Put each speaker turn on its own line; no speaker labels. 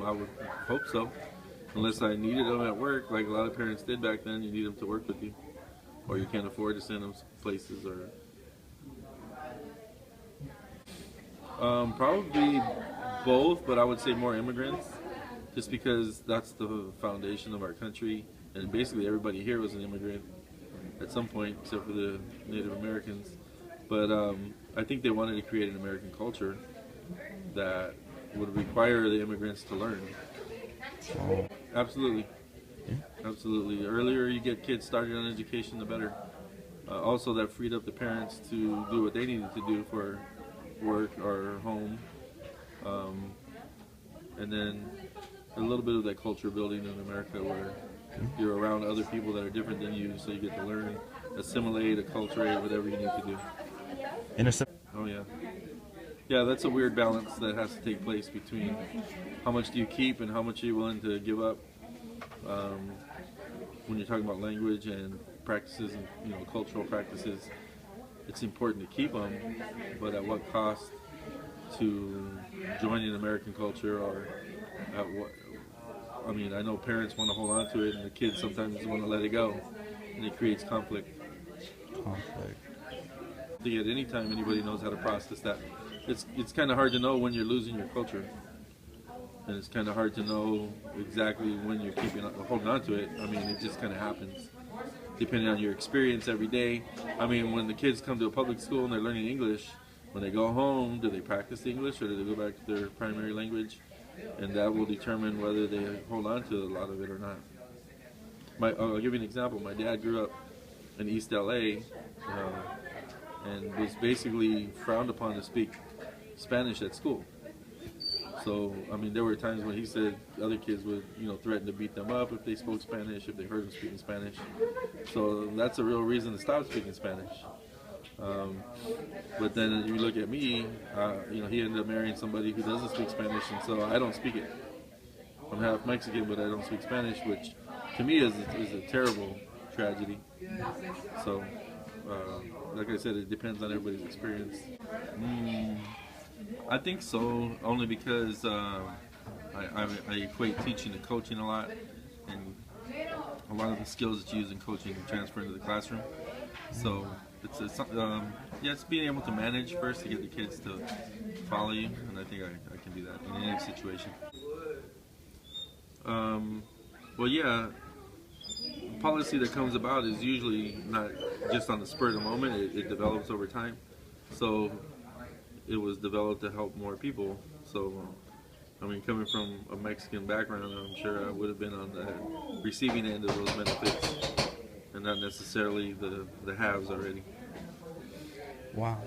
I would hope so. Unless I needed them at work, like a lot of parents did back then. You need them to work with you, or you can't afford to send them places. Or probably both, but I would say more immigrants, just because that's the foundation of our country, and basically everybody here was an immigrant at some point, except for the Native Americans. But I think they wanted to create an American culture that would require the immigrants to learn. Absolutely. Absolutely. The earlier you get kids started on education, the better. Also, that freed up the parents to do what they needed to do for work or home. And then a little bit of that culture building in America where you're around other people that are different than you, so you get to learn, assimilate, acculturate, whatever you need to do. Oh, yeah. Yeah, that's a weird balance that has to take place between how much do you keep and how much are you willing to give up. When you're talking about language and practices and cultural practices, it's important to keep them, but at what cost to joining American culture, or at what? I mean, I know parents want to hold on to it, and the kids sometimes want to let it go, and it creates conflict. I think at any time anybody knows how to process that. It's kind of hard to know when you're losing your culture, and it's kind of hard to know exactly when you're holding on to it. I mean, it just kind of happens depending on your experience every day. I mean, when the kids come to a public school and they're learning English, when they go home, do they practice English or do they go back to their primary language? And that will determine whether they hold on to a lot of it or not. I'll give you an example. My dad grew up in East LA and was basically frowned upon to speak Spanish at school. So, I mean, there were times when he said other kids would, threaten to beat them up if they spoke Spanish, if they heard him speaking Spanish. So that's a real reason to stop speaking Spanish. But then you look at me, he ended up marrying somebody who doesn't speak Spanish, and so I don't speak it. I'm half Mexican, but I don't speak Spanish, which to me is a terrible tragedy. So, like I said, it depends on everybody's experience. I think so, only because I equate teaching to coaching a lot, and a lot of the skills that you use in coaching transfer into the classroom. So it's being able to manage first to get the kids to follow you, and I think I can do that in any situation. Well, yeah, policy that comes about is usually not just on the spur of the moment. It develops over time. So it was developed to help more people. So, I mean, coming from a Mexican background, I'm sure I would have been on the receiving end of those benefits, and not necessarily the haves already.
Wow.